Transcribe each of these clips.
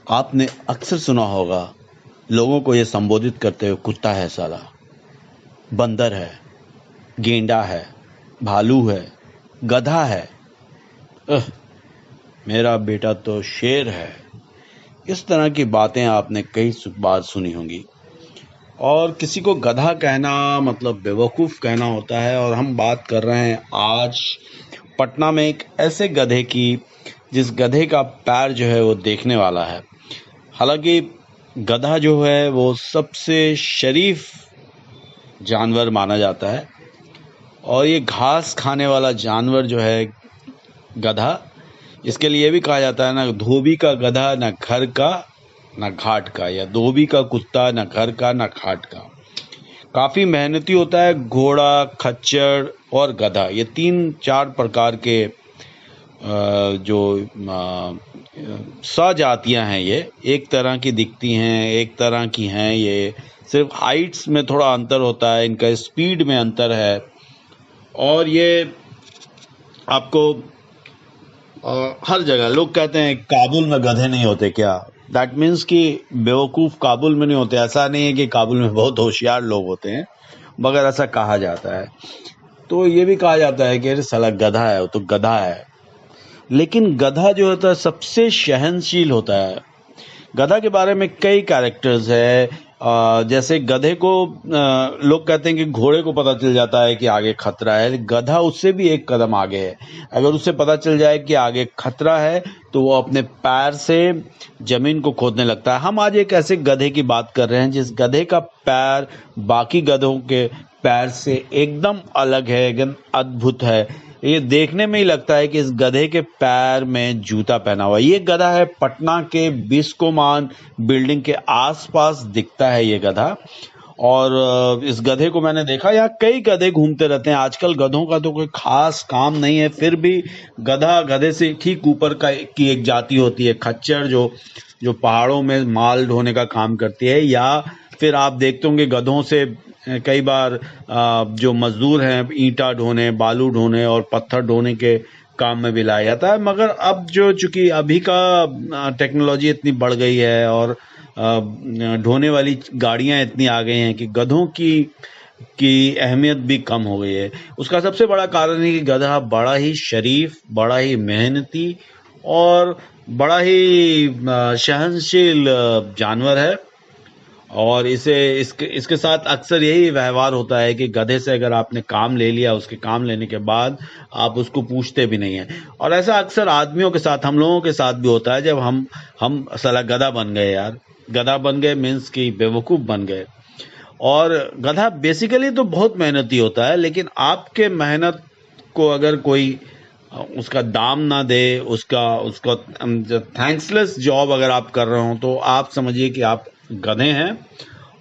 आपने अक्सर सुना होगा लोगों को ये संबोधित करते हुए, कुत्ता है साला, बंदर है, गेंडा है, भालू है, गधा है, अह, मेरा बेटा तो शेर है। इस तरह की बातें आपने कई बार सुनी होंगी। और किसी को गधा कहना मतलब बेवकूफ़ कहना होता है। और हम बात कर रहे हैं आज पटना में एक ऐसे गधे की जिस गधे का पैर जो है वो देखने वाला है। हालांकि गधा जो है वो सबसे शरीफ जानवर माना जाता है और ये घास खाने वाला जानवर जो है गधा, इसके लिए भी कहा जाता है ना धोबी का गधा, ना घर का ना घाट का, या धोबी का कुत्ता ना घर का ना घाट का। काफ़ी मेहनती होता है। घोड़ा, खच्चर और गधा, ये 3-4 प्रकार के जो सजातियां हैं, ये एक तरह की दिखती हैं, एक तरह की हैं। ये सिर्फ हाइट्स में थोड़ा अंतर होता है, इनका स्पीड में अंतर है। और ये आपको हर जगह लोग कहते हैं काबुल में गधे नहीं होते क्या। दैट मीन्स कि बेवकूफ़ काबुल में नहीं होते। ऐसा नहीं है कि काबुल में बहुत होशियार लोग होते हैं, मगर ऐसा कहा जाता है। तो ये भी कहा जाता है कि अरे साला गधा है, वो तो गधा है। लेकिन गधा जो होता है सबसे सहनशील होता है। गधा के बारे में कई कैरेक्टर्स है। जैसे गधे को लोग कहते हैं कि घोड़े को पता चल जाता है कि आगे खतरा है, गधा उससे भी एक कदम आगे है। अगर उसे पता चल जाए कि आगे खतरा है तो वो अपने पैर से जमीन को खोदने लगता है। हम आज एक ऐसे गधे की बात कर रहे हैं जिस गधे का पैर बाकी गधों के पैर से एकदम अलग है, एकदम अद्भुत है। ये देखने में ही लगता है कि इस गधे के पैर में जूता पहना हुआ है। ये गधा है पटना के बिस्कोमान बिल्डिंग के आसपास दिखता है ये गधा। और इस गधे को मैंने देखा, यहाँ कई गधे घूमते रहते हैं। आजकल गधों का तो कोई खास काम नहीं है, फिर भी गधा गधे से ठीक ऊपर की एक जाति होती है खच्चर, जो पहाड़ों में माल ढोने का काम करती है। या फिर आप देखते होंगे गधों से कई बार जो मजदूर हैं ईंटा ढोने, बालू ढोने और पत्थर ढोने के काम में भी लाया जाता है। मगर अब जो चूंकि अभी का टेक्नोलॉजी इतनी बढ़ गई है और ढोने वाली गाड़ियां इतनी आ गई हैं कि गधों की अहमियत भी कम हो गई है। उसका सबसे बड़ा कारण है कि गधा बड़ा ही शरीफ, बड़ा ही मेहनती और बड़ा ही सहनशील जानवर है। और इसके साथ अक्सर यही व्यवहार होता है कि गधे से अगर आपने काम ले लिया, उसके काम लेने के बाद आप उसको पूछते भी नहीं है। और ऐसा अक्सर आदमियों के साथ, हम लोगों के साथ भी होता है। जब हम साला गधा बन गए यार, गधा बन गए मीन्स कि बेवकूफ़ बन गए। और गधा बेसिकली तो बहुत मेहनती होता है, लेकिन आपके मेहनत को अगर कोई उसका दाम ना दे, उसका थैंक्सलेस जॉब अगर आप कर रहे हो तो आप समझिए कि आप गधे हैं।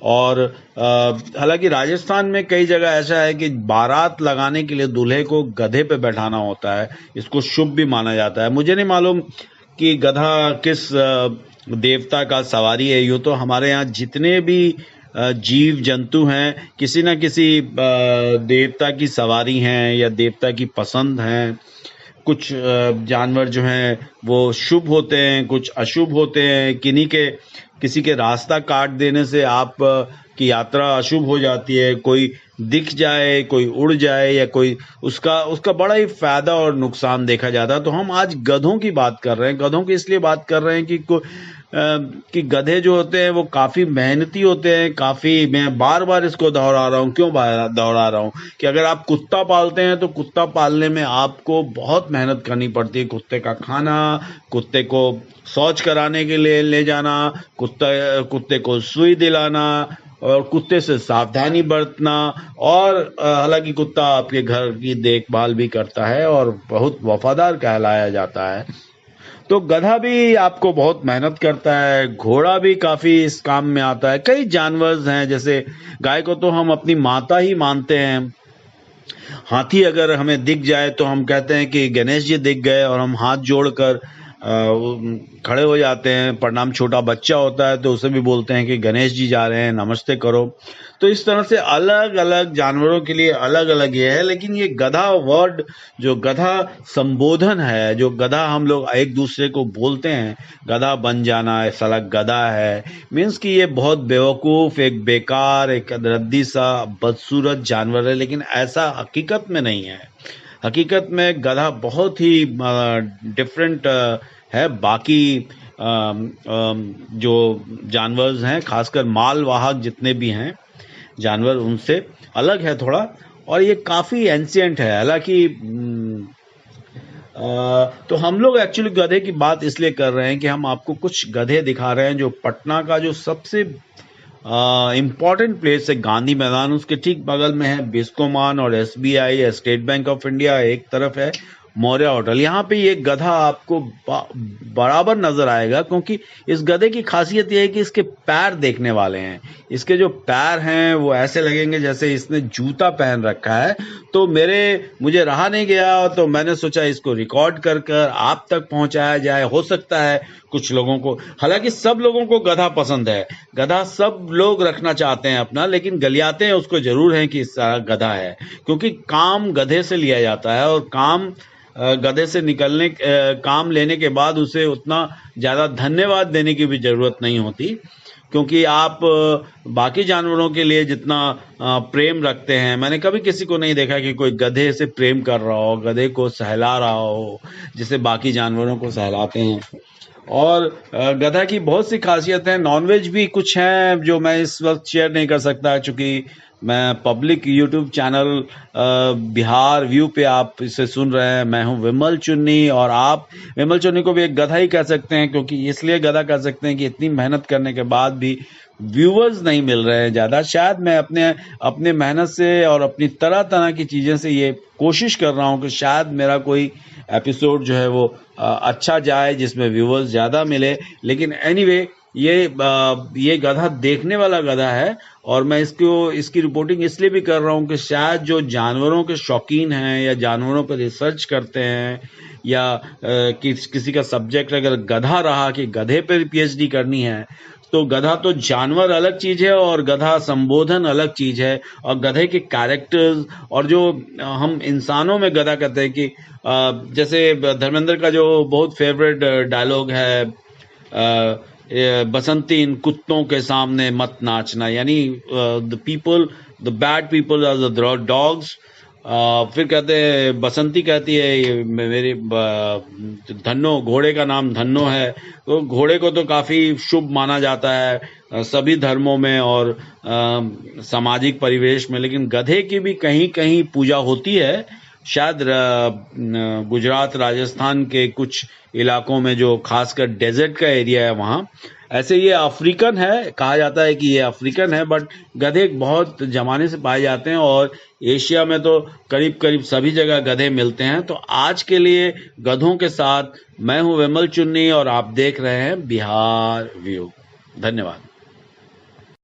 और हालांकि राजस्थान में कई जगह ऐसा है कि बारात लगाने के लिए दूल्हे को गधे पे बैठाना होता है, इसको शुभ भी माना जाता है। मुझे नहीं मालूम कि गधा किस देवता का सवारी है। यूँ तो हमारे यहाँ जितने भी जीव जंतु हैं किसी न किसी देवता की सवारी हैं या देवता की पसंद हैं। कुछ जानवर जो हैं वो शुभ होते हैं, कुछ अशुभ होते हैं। किसी के रास्ता काट देने से आप की यात्रा अशुभ हो जाती है। कोई दिख जाए, कोई उड़ जाए, या कोई उसका बड़ा ही फायदा और नुकसान देखा जाता है। तो हम आज गधों की बात कर रहे हैं। गधों की इसलिए बात कर रहे हैं कि गधे जो होते हैं वो काफी मेहनती होते हैं। काफी, मैं बार बार इसको दोहरा रहा हूँ। क्यों दोहरा रहा हूँ कि अगर आप कुत्ता पालते हैं तो कुत्ता पालने में आपको बहुत मेहनत करनी पड़ती है। कुत्ते का खाना, कुत्ते को शौच कराने के लिए ले जाना, कुत्ते को सुई दिलाना और कुत्ते से सावधानी बरतना। और हालांकि कुत्ता आपके घर की देखभाल भी करता है और बहुत वफादार कहलाया जाता है। तो गधा भी आपको बहुत मेहनत करता है। घोड़ा भी काफी इस काम में आता है। कई जानवर हैं, जैसे गाय को तो हम अपनी माता ही मानते हैं। हाथी अगर हमें दिख जाए तो हम कहते हैं कि गणेश जी दिख गए और हम हाथ जोड़कर वो खड़े हो जाते हैं, प्रणाम। छोटा बच्चा होता है तो उसे भी बोलते हैं कि गणेश जी जा रहे हैं, नमस्ते करो। तो इस तरह से अलग अलग जानवरों के लिए अलग अलग ये है। लेकिन ये गधा वर्ड, जो गधा संबोधन है, जो गधा हम लोग एक दूसरे को बोलते हैं, गधा बन जाना, साला गधा है, मीन्स कि ये बहुत बेवकूफ, एक बेकार, एक रद्दी सा बदसूरत जानवर है। लेकिन ऐसा हकीकत में नहीं है। हकीकत में गधा बहुत ही डिफरेंट है बाकी जो जानवर हैं, खासकर मालवाहक जितने भी हैं जानवर, उनसे अलग है थोड़ा। और ये काफी एंशिएंट है। हालांकि तो हम लोग एक्चुअली गधे की बात इसलिए कर रहे हैं कि हम आपको कुछ गधे दिखा रहे हैं जो पटना का जो सबसे इम्पॉर्टेंट प्लेस है, गांधी मैदान, उसके ठीक बगल में है बिस्कोमान और SBI, state bank of India एक तरफ है, मौर्य होटल। यहाँ पे ये गधा आपको बराबर नजर आएगा, क्योंकि इस गधे की खासियत यह है कि इसके पैर देखने वाले हैं। इसके जो पैर हैं वो ऐसे लगेंगे जैसे इसने जूता पहन रखा है। तो मुझे रहा नहीं गया, तो मैंने सोचा इसको रिकॉर्ड कर कर आप तक पहुंचाया जाए। हो सकता है कुछ लोगों को, हालांकि सब लोगों को गधा पसंद है, गधा सब लोग रखना चाहते हैं अपना, लेकिन गलियाते हैं उसको जरूर हैं कि इस तरह गधा है, क्योंकि काम गधे से लिया जाता है। और काम गधे से काम लेने के बाद उसे उतना ज्यादा धन्यवाद देने की भी जरूरत नहीं होती, क्योंकि आप बाकी जानवरों के लिए जितना प्रेम रखते हैं, मैंने कभी किसी को नहीं देखा कि कोई गधे से प्रेम कर रहा हो, गधे को सहला रहा हो जिसे बाकी जानवरों को सहलाते हैं। और गधा की बहुत सी खासियत है। नॉनवेज भी कुछ है जो मैं इस वक्त शेयर नहीं कर सकता, क्योंकि मैं public YouTube channel Bihar view पे आप इसे सुन रहे हैं। मैं हूं विमल चुन्नी, और आप विमल चुन्नी को भी एक गधा ही कह सकते हैं, क्योंकि इसलिए गधा कह सकते हैं कि इतनी मेहनत करने के बाद भी व्यूअर्स नहीं मिल रहे हैं ज्यादा। शायद मैं अपने मेहनत से और अपनी तरह तरह की चीजें से ये कोशिश कर रहा हूं कि शायद मेरा कोई एपिसोड जो है वो अच्छा जाए, जिसमें व्यूअर्स ज्यादा मिले। लेकिन एनीवे, ये गधा देखने वाला गधा है, और मैं इसकी रिपोर्टिंग इसलिए भी कर रहा हूं कि शायद जो जानवरों के शौकीन हैं या जानवरों पर रिसर्च करते हैं, या किसी का सब्जेक्ट अगर गधा रहा कि गधे पर PhD करनी है, तो गधा तो जानवर अलग चीज है और गधा संबोधन अलग चीज है। और गधे के कैरेक्टर्स, और जो हम इंसानों में गधा कहते हैं कि जैसे धर्मेंद्र का जो बहुत फेवरेट डायलॉग है, बसंती इन कुत्तों के सामने मत नाचना, यानी the bad people are the dogs. फिर कहते हैं, बसंती कहती है मेरे धन्नो, घोड़े का नाम धन्नो है। तो घोड़े को तो काफी शुभ माना जाता है सभी धर्मों में और सामाजिक परिवेश में, लेकिन गधे की भी कहीं कहीं पूजा होती है। शायद गुजरात, राजस्थान के कुछ इलाकों में, जो खासकर डेजर्ट का एरिया है वहां। ऐसे ये अफ्रीकन है, कहा जाता है कि ये अफ्रीकन है, बट गधे बहुत जमाने से पाए जाते हैं, और एशिया में तो करीब करीब सभी जगह गधे मिलते हैं। तो आज के लिए गधों के साथ मैं हूं विमल चुन्नी, और आप देख रहे हैं बिहार व्यू। धन्यवाद।